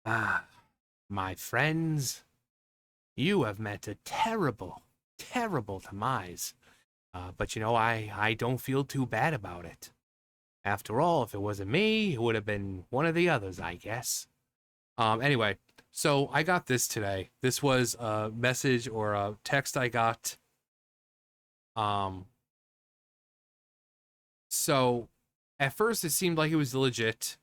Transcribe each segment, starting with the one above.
Ah, my friends, you have met a terrible, terrible demise. But I don't feel too bad about it. After all, if it wasn't me, it would have been one of the others, I guess. Anyway, so I got this today. This was a message or a text I got. Um, so at first it seemed like it was legit.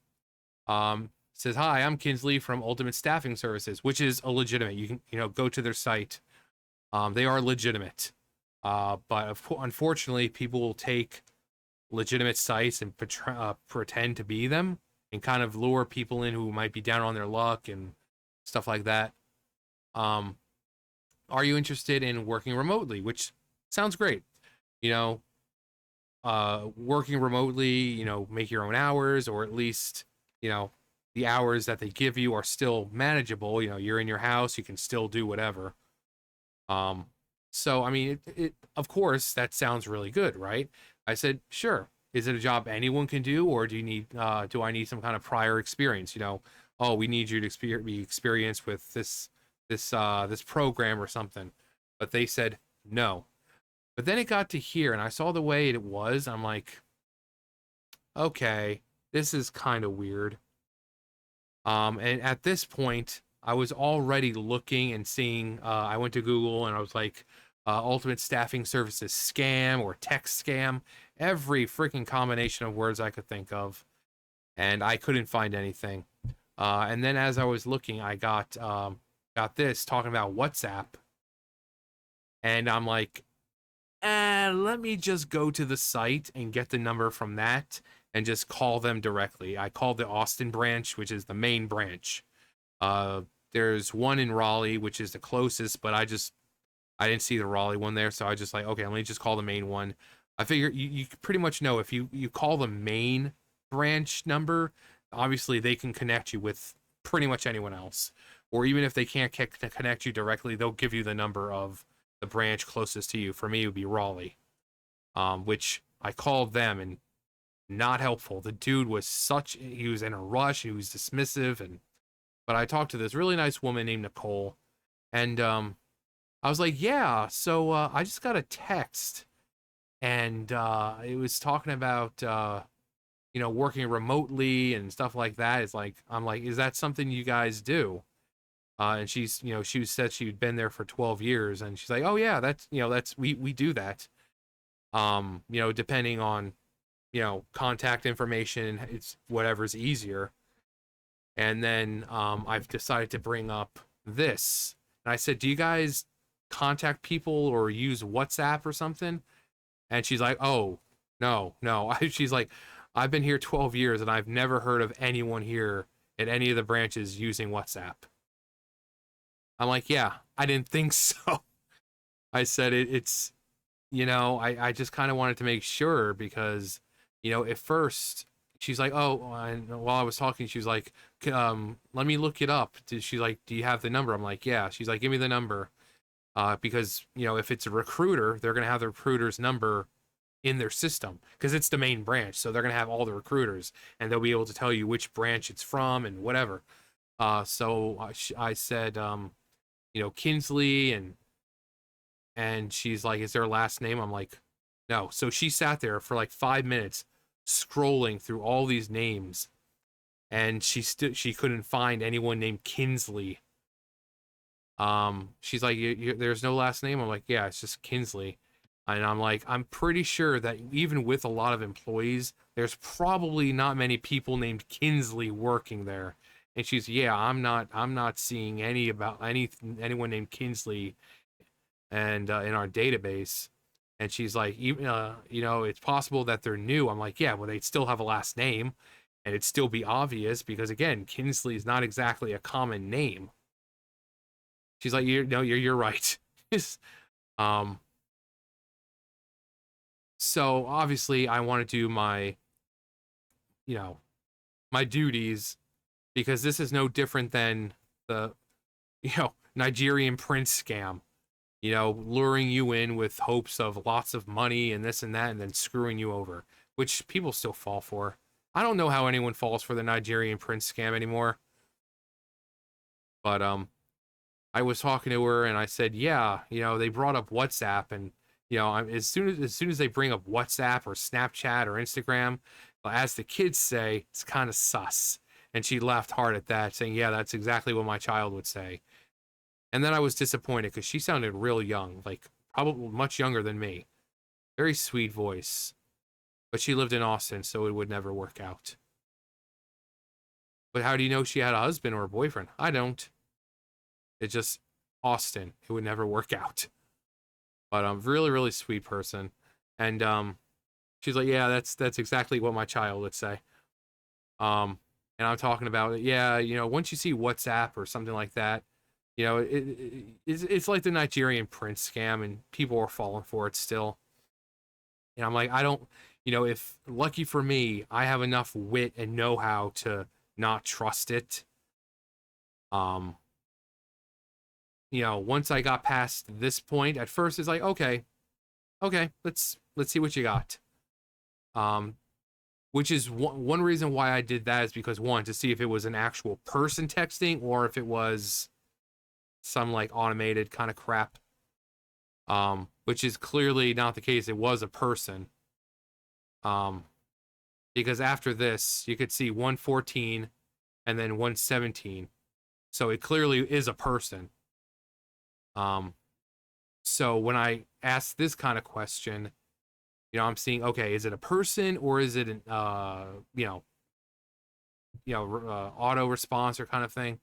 Says, "Hi, I'm Kinsley from Ultimate Staffing Services," which is a legitimate. You can, go to their site. They are legitimate. But unfortunately, people will take legitimate sites and pretend to be them and kind of lure people in who might be down on their luck and stuff like that. Um, are you interested in working remotely? Which sounds great. You know, working remotely, make your own hours, or at least, you know, the hours that they give you are still manageable. You're in your house, you can still do whatever. Um, so I mean, it of course that sounds really good, right? I said, sure. Is it a job anyone can do, or do I need some kind of prior experience? Oh, we need you to be experienced with this program or something. But they said no. But then it got to here, and I saw the way it was. I'm like, okay, this is kind of weird. And at this point, I was already looking and seeing. I went to Google and I was like, "Ultimate Staffing Services scam" or "text scam," every freaking combination of words I could think of, and I couldn't find anything. And then as I was looking, I got this talking about WhatsApp, and I'm like, let me just go to the site and get the number from that and just call them directly. I called the Austin branch, which is the main branch. Uh, there's one in Raleigh, which is the closest, but I didn't see the Raleigh one there, so I just like, okay, let me just call the main one. I figure you pretty much know if you call the main branch number, obviously they can connect you with pretty much anyone else. Or even if they can't connect you directly, they'll give you the number of the branch closest to you. For me, it would be Raleigh, which I called them and not helpful. The dude was he was in a rush, he was dismissive, but I talked to this really nice woman named Nicole, and I was like, yeah, so I just got a text, and it was talking about working remotely and stuff like that. It's like I'm like, is that something you guys do? And she said she'd been there for 12 years, and she's like, oh yeah, that's we do that. Depending on contact information, it's whatever's easier. And then I've decided to bring up this. And I said, do you guys contact people or use WhatsApp or something? And she's like, oh, no, no. She's like, I've been here 12 years and I've never heard of anyone here at any of the branches using WhatsApp. I'm like, yeah, I didn't think so. I said I just kind of wanted to make sure because, at first she's like, oh, and while I was talking, she was like, let me look it up. She's like, do you have the number? I'm like, yeah. She's like, give me the number. Because, if it's a recruiter, they're going to have the recruiter's number in their system because it's the main branch. So they're going to have all the recruiters and they'll be able to tell you which branch it's from and whatever. So I said, Kinsley, and she's like, is there a last name? I'm like, no. So she sat there for like 5 minutes scrolling through all these names, and she couldn't find anyone named Kinsley. She's like, there's no last name. I'm like, yeah, it's just Kinsley. And I'm like, I'm pretty sure that even with a lot of employees, there's probably not many people named Kinsley working there. And she's, yeah, I'm not seeing anyone named Kinsley and in our database. And she's like, even it's possible that they're new. I'm like, yeah, well, they'd still have a last name, and it'd still be obvious because again, Kinsley is not exactly a common name. She's like, you're right. um, so obviously, I want to do you know, my duties because this is no different than the Nigerian prince scam. Luring you in with hopes of lots of money and this and that, and then screwing you over, which people still fall for. I don't know how anyone falls for the Nigerian prince scam anymore. But I was talking to her and I said, yeah, they brought up WhatsApp, and as soon as they bring up WhatsApp or Snapchat or Instagram, as the kids say, it's kind of sus. And she laughed hard at that, saying, yeah, that's exactly what my child would say. And then I was disappointed because she sounded real young, like probably much younger than me. Very sweet voice. But she lived in Austin, so it would never work out. But how do you know she had a husband or a boyfriend? I don't. It's just Austin. It would never work out. But really, really sweet person. And she's like, yeah, that's exactly what my child would say. And I'm talking about, yeah, once you see WhatsApp or something like that, it's like the Nigerian prince scam, and people are falling for it still. And I'm like, I don't, if lucky for me, I have enough wit and know-how to not trust it. Once I got past this point, at first it's like, okay, let's see what you got. Which is one reason why I did that, is because, one, to see if it was an actual person texting or if it was some like automated kind of crap. Which is clearly not the case. It was a person. Because after this, you could see 114 and then 117. So it clearly is a person. So when I ask this kind of question, I'm seeing, okay, is it a person or is it an, auto response or kind of thing?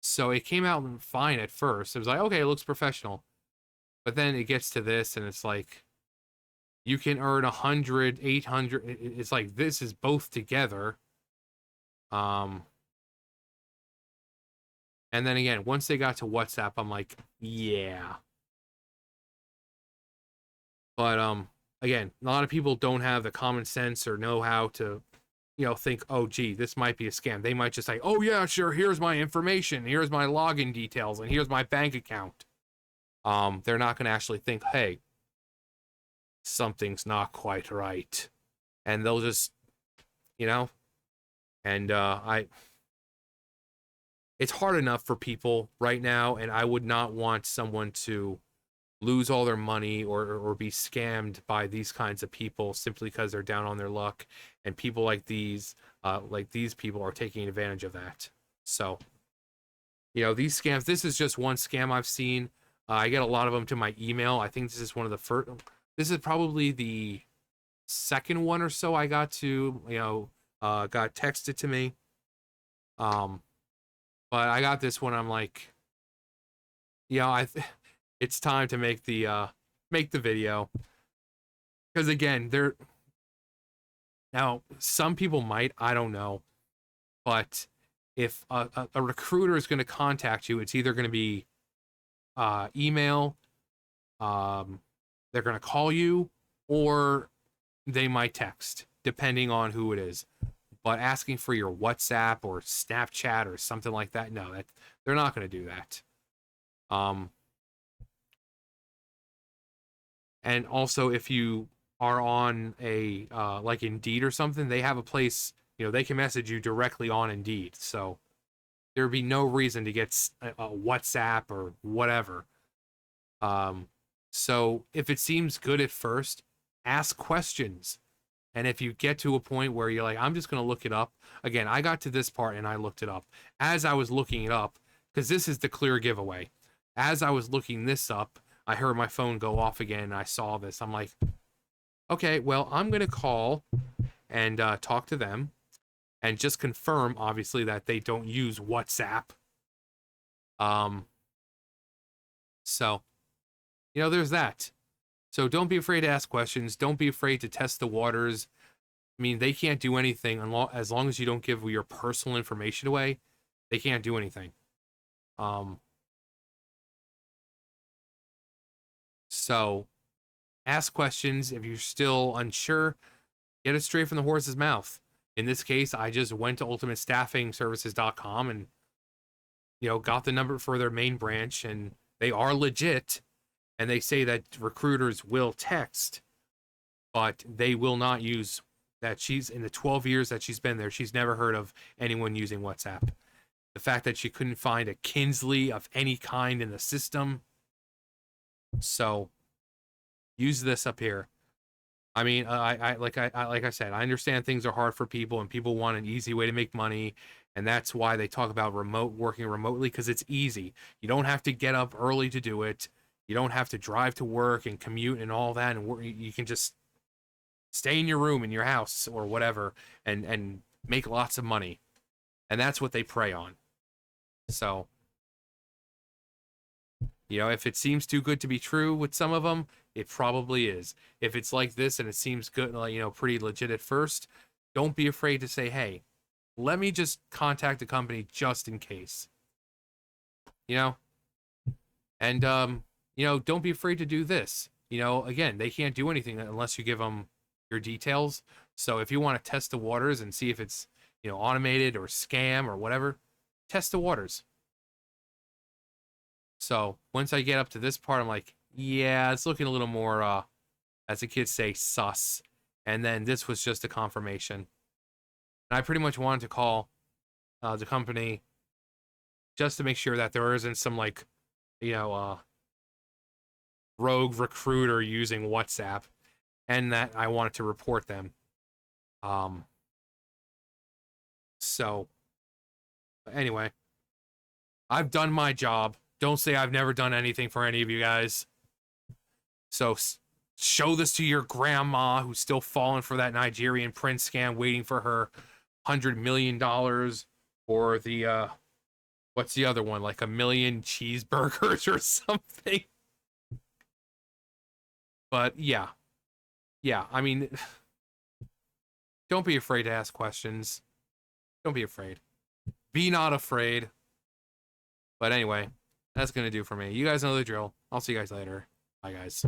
So it came out fine at first. It was like, okay, it looks professional. But then it gets to this and it's like, you can earn 100, 800. It's like, this is both together. And then again, once they got to WhatsApp, I'm like, yeah. But again, a lot of people don't have the common sense or know how to, think, oh, gee, this might be a scam. They might just say, oh, yeah, sure, here's my information, here's my login details, and here's my bank account. They're not going to actually think, hey, something's not quite right. And they'll just, and it's hard enough for people right now, and I would not want someone to lose all their money or be scammed by these kinds of people simply because they're down on their luck, and people like these people are taking advantage of that. So these scams, this is just one scam I've seen. I get a lot of them to my email. I think this is one of the first. This is probably the second one or so I got got texted to me. But I got this one. I'm like, it's time to make the video, because again, now some people might, I don't know, but if a recruiter is going to contact you, it's either going to be email, they're going to call you, or they might text, depending on who it is. But asking for your WhatsApp or Snapchat or something like that, no, they're not going to do that. And also, if you are on a like Indeed or something, they have a place, they can message you directly on Indeed. So there would be no reason to get a WhatsApp or whatever. So if it seems good at first, ask questions. And if you get to a point where you're like, I'm just going to look it up. Again, I got to this part and I looked it up. As I was looking it up, because this is the clear giveaway. As I was looking this up, I heard my phone go off again and I saw this. I'm like, okay, well, I'm going to call and talk to them and just confirm, obviously, that they don't use WhatsApp. So, there's that. So don't be afraid to ask questions. Don't be afraid to test the waters. I mean, they can't do anything as long as you don't give your personal information away. They can't do anything. So ask questions. If you're still unsure, get it straight from the horse's mouth. In this case, I just went to ultimatestaffingservices.com and, got the number for their main branch, and they are legit. And they say that recruiters will text, but they will not use that she's in the 12 years that she's been there, she's never heard of anyone using WhatsApp. The fact that she couldn't find a Kinsley of any kind in the system. So use this up here. I mean, like I said, I understand things are hard for people and people want an easy way to make money, and that's why they talk about working remotely, because it's easy. You don't have to get up early to do it. You don't have to drive to work and commute and all that, and you can just stay in your room in your house or whatever and make lots of money. And that's what they prey on. So, if it seems too good to be true with some of them, it probably is. If it's like this and it seems good, pretty legit at first, don't be afraid to say, hey, let me just contact the company just in case. And, don't be afraid to do this. Again, they can't do anything unless you give them your details. So if you want to test the waters and see if it's, automated or scam or whatever, test the waters. So once I get up to this part, I'm like, yeah, it's looking a little more, as the kids say, sus. And then this was just a confirmation. And I pretty much wanted to call the company just to make sure that there isn't some, like, rogue recruiter using WhatsApp, and that I wanted to report them. So anyway, I've done my job. Don't say I've never done anything for any of you guys. So show this to your grandma who's still falling for that Nigerian prince scam, waiting for her $100 million, or the what's the other one, like 1 million cheeseburgers or something. But yeah, I mean, don't be afraid to ask questions. Don't be afraid. Be not afraid. But anyway, that's gonna do for me. You guys know the drill. I'll see you guys later. Bye, guys.